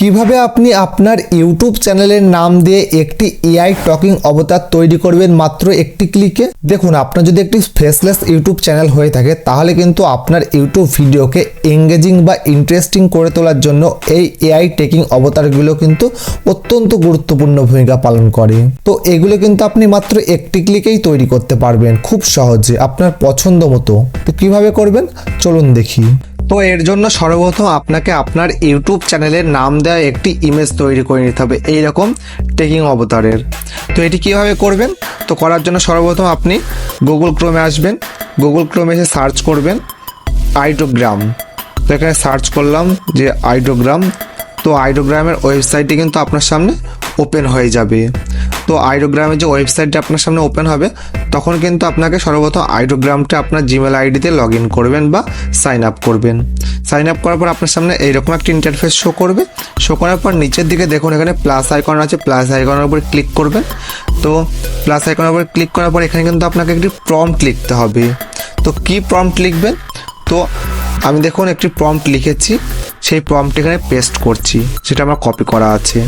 কিভাবে আপনি আপনার ইউটিউব চ্যানেলের নাম দিয়ে একটি এআই টকিং অবতার তৈরি করবেন মাত্র একটি ক্লিকে। দেখুন, আপনার যদি একটি ফেসলেস ইউটিউব চ্যানেল হয়ে থাকে তাহলে কিন্তু আপনার ইউটিউব ভিডিওকে এঙ্গেজিং বা ইন্টারেস্টিং করে তোলার জন্য এই এআই টেকিং অবতারগুলো কিন্তু অত্যন্ত গুরুত্বপূর্ণ ভূমিকা পালন করে। তো এগুলো কিন্তু আপনি মাত্র একটি ক্লিকেই তৈরি করতে পারবেন খুব সহজে আপনার পছন্দ মতো। তো কিভাবে করবেন চলুন দেখি। তো এর জন্য সর্বপ্রথম আপনাকে আপনার ইউটিউব চ্যানেলের নাম দেওয়া একটি ইমেজ তৈরি করে নিতে হবে এইরকম টেকিং অবতারের। তো এটি কিভাবে করবেন? তো করার জন্য সর্বপ্রথম আপনি গুগল ক্রোমে আসবেন। গুগল ক্রোমে এসে সার্চ করবেন আইডোগ্রাম। তো এখানে সার্চ করলাম যে আইডোগ্রাম। তো আইডোগ্রামের ওয়েবসাইটটি কিন্তু আপনার সামনে ওপেন হয়ে যাবে। তো আইডোগ্রামের যে ওয়েবসাইটটা আপনার সামনে ওপেন হবে তখন কিন্তু আপনাকে সর্বপ্রথম আইডোগ্রামটা আপনার জিমেল আইডিতে লগ ইন করবেন বা সাইন আপ করবেন। সাইন আপ করার পর আপনার সামনে এইরকম একটা ইন্টারফেস শো করবে। শো করার পর নিচের দিকে দেখুন এখানে প্লাস আইকন আছে, প্লাস আইকনের উপর ক্লিক করবেন। তো প্লাস আইকনের উপর ক্লিক করার পর এখানে কিন্তু আপনাকে একটি প্রম্পট লিখতে হবে। তো কি প্রম্পট লিখবেন? তো আমি দেখুন একটি প্রম্পট লিখেছি, সেই প্রম্পট এখানে পেস্ট করছি, সেটা আমার কপি করা আছে।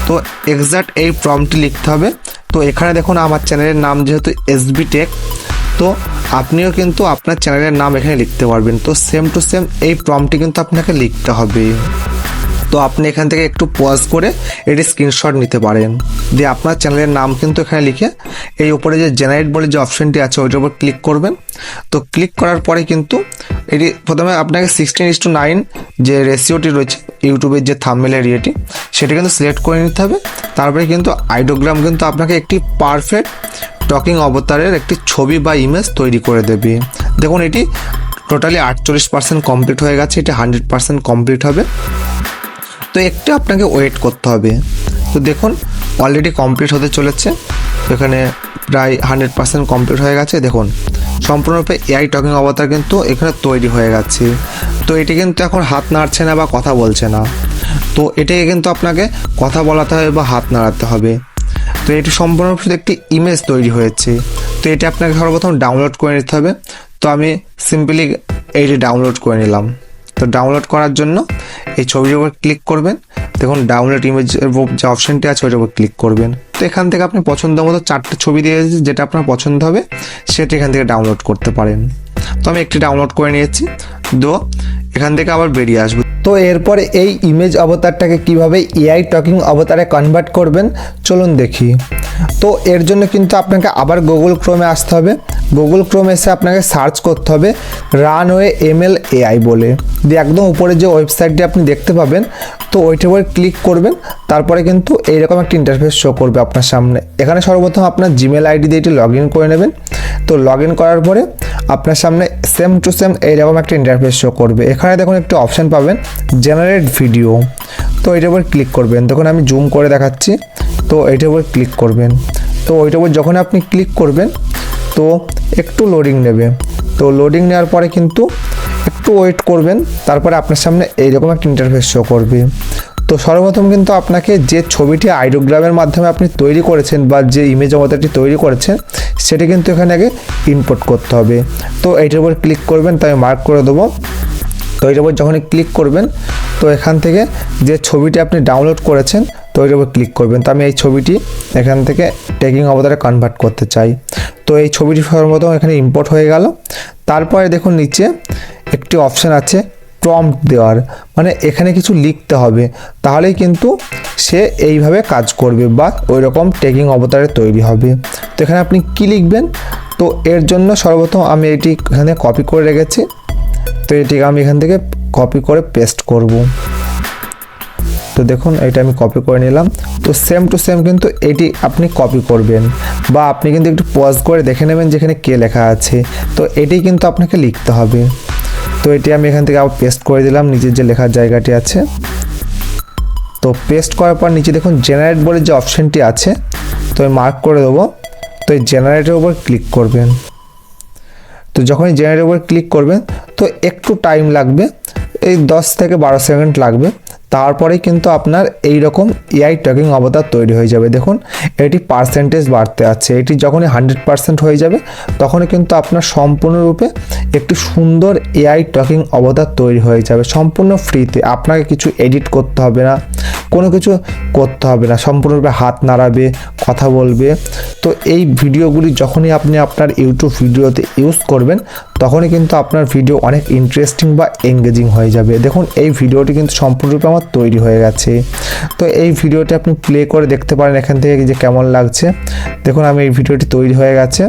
তো এক্স্যাক্ট এই প্রম্পটটি লিখতে হবে। তো এখানে দেখুন আমার চ্যানেলের নাম যেহেতু এসবি টেক, তো আপনিও কিন্তু আপনার চ্যানেলের নাম এখানে লিখতে পারবেন। তো সেম টু সেম এই প্রম্পটটি কিন্তু আপনাকে লিখতে হবে। তো আপনি এখান থেকে একটু পজ করে এটি স্ক্রিনশট নিতে পারেন, দিয়ে আপনার চ্যানেলের নাম কিন্তু এখানে লিখে এই উপরে যে জেনারেট বলে যে অপশনটি আছে ওইটার উপর ক্লিক করবেন। তো ক্লিক করার পরে কিন্তু এটি প্রথমে আপনাকে 16:9 যে রেশিওটি রয়েছে ইউটিউবের যে থাম্বনেলের ইয়েটি সেটা কিন্তু সিলেক্ট করে নিতে হবে। তারপরে কিন্তু আইডোগ্রাম কিন্তু আপনাকে একটি পারফেক্ট টকিং অবতারের একটি ছবি বা ইমেজ তৈরি করে দেবে। দেখুন এটি টোটালি 48% কমপ্লিট হয়ে গেছে, এটা 100% কমপ্লিট হবে। তো একটু আপনাকে ওয়েট করতে হবে। তো দেখুন অলরেডি কমপ্লিট হতে চলেছে। এখানে প্রায় 100% কমপ্লিট হয়ে গেছে। দেখুন সম্পূর্ণরূপে এআই টকিং অবতার কিন্তু এখানে তৈরি হয়ে গেছে। তো এটি কিন্তু এখন হাত নাড়ছে না বা কথা বলছে না। তো এটাকে কিন্তু আপনাকে কথা বলাতে হবে বা হাত নাড়াতে হবে। তো এটি সম্পূর্ণরূপে একটি ইমেজ তৈরি হয়েছে। তো এটি আপনাকে সর্বপ্রথম ডাউনলোড করে নিতে হবে। তো আমি সিম্পলি এইটি ডাউনলোড করে নিলাম। তো ডাউনলোড করার জন্য এই ছবির উপর ক্লিক করবেন। দেখুন ডাউনলোড ইমেজ যে অপশনটি আছে ওইটার উপর ক্লিক করবেন। তো এখান থেকে আপনি পছন্দ মতো 4টে ছবি দিয়ে যেটা আপনার পছন্দ হবে সেটা এখান থেকে ডাউনলোড করতে পারেন। তো আমি একটি ডাউনলোড করে নিয়েছি। তো এখান থেকে আবার বেরিয়ে আসবো। তো এরপরে এই ইমেজ অবতারটাকে কিভাবে এআই টকিং অবতারে কনভার্ট করবেন চলুন দেখি। তো এর জন্য কিন্তু আপনাকে আবার গুগল ক্রোমে আসতে হবে। গুগল ক্রোমে এসে আপনাকে সার্চ করতে হবে রানওয়ে এমএল এআই বলে, দিয়ে একদম উপরে যে ওয়েবসাইটটি আপনি দেখতে পাবেন তো ওইটার উপর ক্লিক করবেন। তারপরে কিন্তু এইরকম একটা ইন্টারফেস শো করবে আপনার সামনে। এখানে সর্বপ্রথম আপনার জিমেল আইডি দিয়ে এটি লগ ইন করে নেবেন। তো লগ ইন করার পরে আপনার সামনে সেম টু সেম এইরকম একটা ইন্টারফেস শো করবে। এখানে দেখুন একটি অপশান পাবেন জেনারেট ভিডিও। তো এইটার উপর ক্লিক করবেন। দেখুন আমি জুম করে দেখাচ্ছি। তো এইটার উপর ক্লিক করবেন। তো ওইটার উপর যখন আপনি ক্লিক করবেন তো একটু লোডিং নেবে। তো লোডিং নেওয়ার পরে কিন্তু একটু ওয়েট করবেন। তারপরে আপনার সামনে এইরকম একটা ইন্টারফেস শো করবে। তো সর্বপ্রথম কিন্তু আপনাকে যে ছবিটি আইডোগ্রামের মাধ্যমে আপনি তৈরি করেছেন বা যে ইমেজ অবতারটি তৈরি করেছেন সেটা কিন্তু এখানে আগে ইনপুট করতে হবে। তো এইটার উপর ক্লিক করবেন, তো আমি মার্ক করে দেবো। তো এইটার উপর যখনই ক্লিক করবেন তো এখান থেকে যে ছবিটি আপনি ডাউনলোড করেছেন তো ওইটার উপর ক্লিক করবেন। তো আমি এই ছবিটি এখান থেকে টেকিং অবতারে কনভার্ট করতে চাই। তো এই ছবিটি সর্বপ্রথম এখানে ইম্পোর্ট হয়ে গেল। তারপরে দেখুন নিচে একটি অপশান আছে প্রম্পট দেওয়ার, মানে এখানে কিছু লিখতে হবে তাহলেই কিন্তু সে এইভাবে কাজ করবে বা ওই রকম টেকিং অবতারে তৈরি হবে। তো এখানে আপনি কি লিখবেন? তো এর জন্য সর্বপ্রথম আমি এটি এখানে কপি করে রেখেছি। তো এটিকে আমি এখান থেকে কপি করে পেস্ট করব। তো দেখুন এটা আমি কপি করে নিলাম। তো সেম টু সেম কিন্তু এটি আপনি কপি করবেন বা আপনি কিন্তু একটু পজ করে দেখে নেবেন যেখানে কে লেখা আছে। তো এটি কিন্তু আপনাকে লিখতে হবে। তো এটি আমি এখান থেকে আবার পেস্ট করে দিলাম নিচের যে লেখার জায়গাটি আছে। তো পেস্ট করার পর নিচে দেখুন জেনারেট বলে যে অপশানটি আছে তো আমি মার্ক করে দেবো। তো এই জেনারেটের উপর ক্লিক করবেন। তো যখনই জেনারেটের উপর ক্লিক করবেন তো একটু টাইম লাগবে, এই 10 থেকে 12 সেকেন্ড লাগবে। তারপরেই কিন্তু আপনার এই রকম এআই টকিং অবতার তৈরি হয়ে যাবে। দেখুন এটি পার্সেন্টেজ বাড়তে আছে। এটি যখনই 100% হয়ে যাবে তখনই কিন্তু আপনার সম্পূর্ণরূপে একটি সুন্দর এআই টকিং অবতার তৈরি হয়ে যাবে সম্পূর্ণ ফ্রিতে। আপনাকে কিছু এডিট করতে হবে না, কোনো কিছু করতে হবে না, সম্পূর্ণরূপে হাত নাড়াবে, কথা বলবে। তো এই ভিডিওগুলি যখনই আপনি আপনার ইউটিউব ভিডিওতে ইউজ করবেন তখনই কিন্তু আপনার ভিডিও অনেক ইন্টারেস্টিং বা এঙ্গেজিং হয়ে যাবে। দেখুন এই ভিডিওটি কিন্তু সম্পূর্ণরূপে আমার তৈরি হয়ে গেছে। তো এই ভিডিওটি আপনি প্লে করে দেখতে পারেন এখান থেকে যে কেমন লাগছে। দেখুন আমি এই ভিডিওটি তৈরি হয়ে গেছে,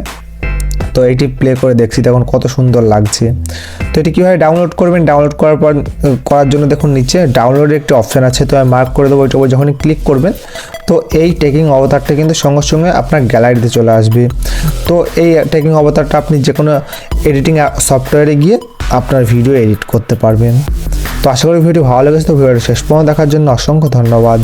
তো এটি প্লে করে দেখছি, দেখুন কত সুন্দর লাগছে। তো এটি কীভাবে ডাউনলোড করবেন, ডাউনলোড করার জন্য দেখুন নিচে ডাউনলোডের একটি অপশান আছে, তো আমি মার্ক করে দেবো। ওইটার উপর যখনই ক্লিক করবেন তো এই টেকিং অবতারটা কিন্তু সঙ্গে সঙ্গে আপনার গ্যালারিতে চলে আসবে। তো এই টেকিং অবতারটা আপনি যে কোনো এডিটিং সফটওয়্যারে গিয়ে আপনার ভিডিও এডিট করতে পারবেন। তো আশা করি ভিডিওটি ভালো লেগেছে। তো ভিডিওটি শেষ পর্যন্ত দেখার জন্য অসংখ্য ধন্যবাদ।